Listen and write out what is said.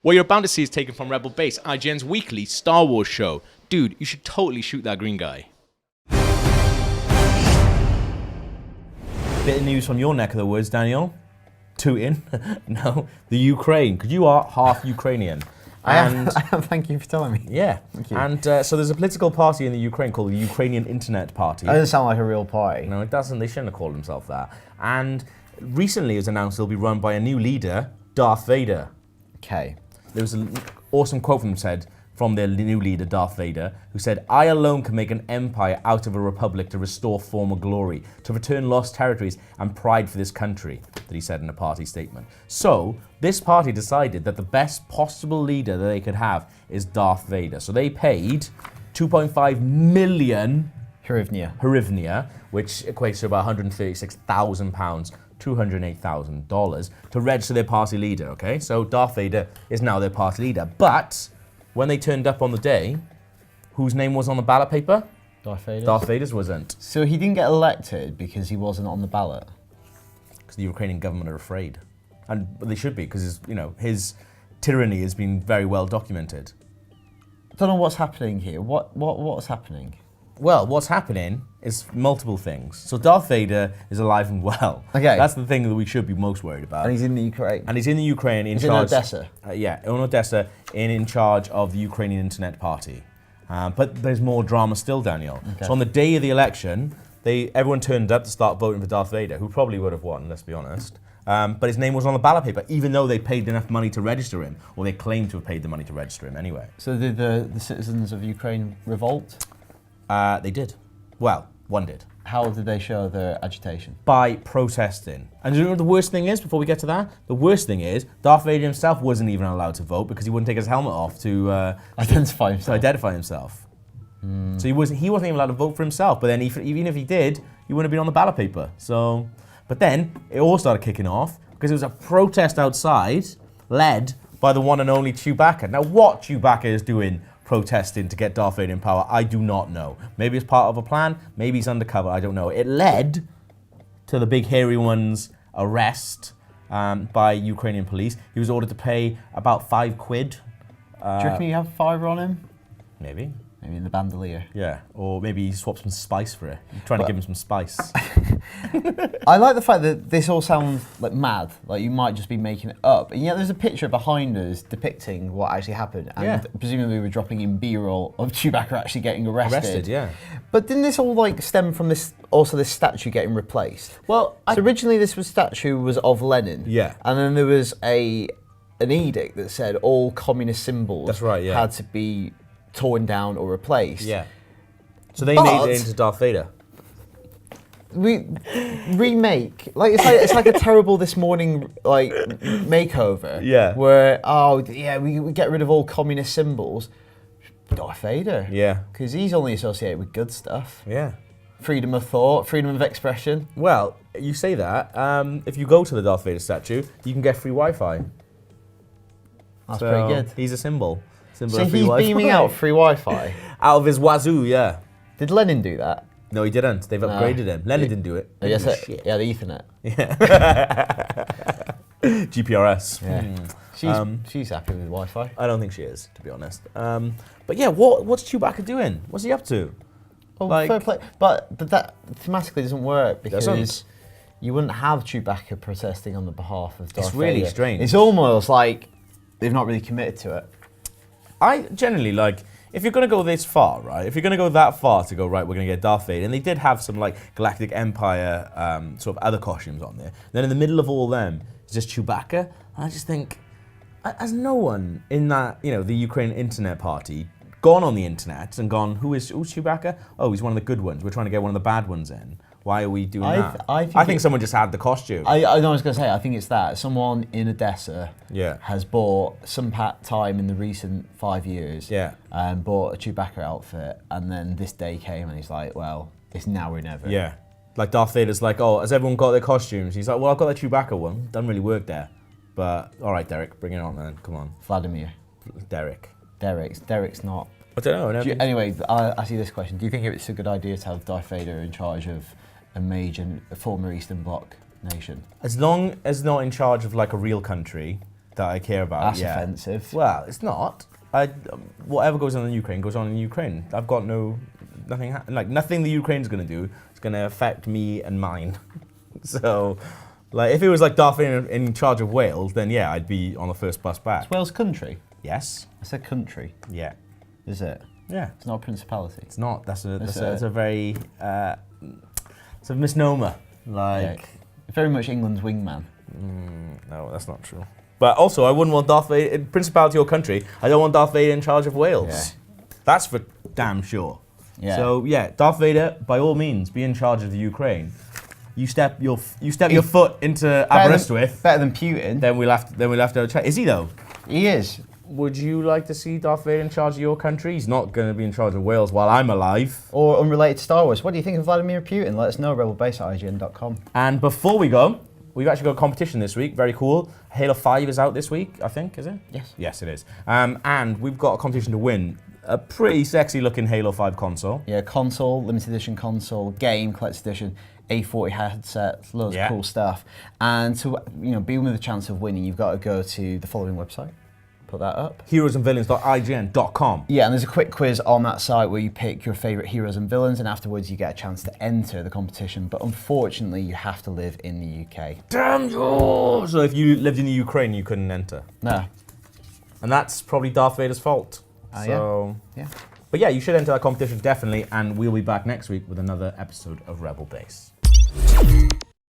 What you're about to see is taken from Rebel Base, IGN's weekly Star Wars show. Dude, you should totally shoot that green guy. Bit of news from your neck of the woods, Daniel. Tooting. No, the Ukraine, because you are half Ukrainian. I am, thank you for telling me. Yeah. Thank you. And so there's a political party in the Ukraine called the Ukrainian Internet Party. That doesn't sound like a real party. No, it doesn't. They shouldn't have called themselves that. And recently it was announced it'll be run by a new leader, Darth Vader. Okay. There was an awesome quote from their new leader, Darth Vader, who said, "I alone can make an empire out of a republic to restore former glory, to return lost territories and pride for this country," that he said in a party statement. So, this party decided that the best possible leader that they could have is Darth Vader. So they paid 2.5 million hryvnia, which equates to about £136,000, $208,000, to register their party leader, okay? So Darth Vader is now their party leader. But when they turned up on the day, whose name was on the ballot paper? Darth Vader's? Darth Vader's wasn't. So he didn't get elected because he wasn't on the ballot? Because the Ukrainian government are afraid. And they should be, because his tyranny has been very well documented. I don't know what's happening here. What's happening? Well, what's happening is multiple things. So Darth Vader is alive and well. Okay. That's the thing that we should be most worried about. And he's in the Ukraine? And he's in the Ukraine in he's charge... in Odessa? In Odessa, in charge of the Ukrainian Internet Party. But there's more drama still, Daniel. Okay. So on the day of the election, everyone turned up to start voting for Darth Vader, who probably would have won, let's be honest. But his name was on the ballot paper, even though they paid enough money to register him, or they claimed to have paid the money to register him anyway. So did the citizens of Ukraine revolt? They did. Well, one did. How did they show their agitation? By protesting. And do you know what the worst thing is, before we get to that? The worst thing is, Darth Vader himself wasn't even allowed to vote because he wouldn't take his helmet off to identify himself. So he wasn't even allowed to vote for himself. But then even if he did, he wouldn't have been on the ballot paper. So, but then it all started kicking off because it was a protest outside led by the one and only Chewbacca. Now, what Chewbacca is doing protesting to get Darth Vader in power, I do not know. Maybe it's part of a plan, maybe he's undercover, I don't know. It led to the big hairy one's arrest by Ukrainian police. He was ordered to pay about £5. Do you reckon you have fiver on him? Maybe. Maybe in the bandolier. Yeah, or maybe he swapped some spice for it. Trying to give him some spice. I like the fact that this all sounds like mad, like you might just be making it up. And yet there's a picture behind us depicting what actually happened. And presumably we're dropping in B-roll of Chewbacca actually getting arrested. Yeah. But didn't this all stem from this statue getting replaced? Well, so originally this statue was of Lenin. Yeah. And then there was an edict that said all communist symbols had to be torn down or replaced. Yeah. So they made it into Darth Vader. Remake, it's like a terrible This Morning makeover. Yeah. Where we get rid of all communist symbols. Darth Vader. Yeah. Because he's only associated with good stuff. Yeah. Freedom of thought, freedom of expression. Well, you say that. If you go to the Darth Vader statue, you can get free Wi-Fi. That's pretty good. He's a symbol. So he's beaming out free Wi-Fi? Out of his wazoo, yeah. Did Lenin do that? No, he didn't. They've upgraded him. Lenin didn't do it. Yeah, the Ethernet. Yeah. GPRS. Yeah. She's happy with Wi-Fi. I don't think she is, to be honest. But yeah, what's Chewbacca doing? What's he up to? Well, fair play. But that thematically doesn't work because you wouldn't have Chewbacca protesting on the behalf of Darth Vader. It's really strange. It's almost like they've not really committed to it. I generally if you're going to go this far, right? If you're going to go that far to go, right, we're going to get Darth Vader, and they did have some Galactic Empire sort of other costumes on there. Then in the middle of all them is just Chewbacca. And I just think, has no one in that, the Ukraine Internet Party gone on the internet and gone, who's Chewbacca? Oh, he's one of the good ones. We're trying to get one of the bad ones in. Why are we doing that? I think someone just had the costume. I was going to say, I think it's that. Someone in Odessa has bought some time in the recent 5 years and bought a Chewbacca outfit, and then this day came and he's like, well, it's now or never. Yeah. Like Darth Vader's like, oh, has everyone got their costumes? He's like, well, I've got the Chewbacca one. Doesn't really work there. But, all right, Derek, bring it on, man. Come on. Vladimir. Derek's not. I don't know. Anyway, I see this question. Do you think it's a good idea to have Darth Vader in charge of a former Eastern Bloc nation? As long as not in charge of a real country, that I care about. That's yeah. offensive. Well, it's not. Whatever goes on in Ukraine goes on in Ukraine. I've got nothing the Ukraine's going to do is going to affect me and mine. So, like, if it was like Darth Vader in charge of Wales, then yeah, I'd be on the first bus back. Is Wales country? Yes. I said country. Yeah. Is it? Yeah. It's not a principality. It's not. That's a very it's a misnomer. Like, Yeah. Very much England's wingman. no, that's not true. But also, I wouldn't want Darth Vader in principality or country. I don't want Darth Vader in charge of Wales. Yeah. That's for damn sure. Yeah. So yeah, Darth Vader, by all means, be in charge of the Ukraine. You step your foot into Aberystwyth, Better than Putin. then we'll have to have a chat. Is he though? He is. Would you like to see Darth Vader in charge of your country? He's not going to be in charge of Wales while I'm alive. Or unrelated to Star Wars. What do you think of Vladimir Putin? Let us know, rebelbase@ign.com. And before we go, we've actually got a competition this week. Very cool. Halo 5 is out this week, I think, is it? Yes. Yes, it is. And we've got a competition to win a pretty sexy looking Halo 5 console. Yeah, console, limited edition console, game, collector's edition, A40 headset, loads of cool stuff. And to be with a chance of winning, you've got to go to the following website. Put that up. heroesandvillains.ign.com. Yeah, and there's a quick quiz on that site where you pick your favourite heroes and villains, and afterwards you get a chance to enter the competition. But unfortunately, you have to live in the UK. Damn you! So if you lived in the Ukraine, you couldn't enter. No. And that's probably Darth Vader's fault. So, Yeah. But yeah, you should enter that competition definitely, and we'll be back next week with another episode of Rebel Base.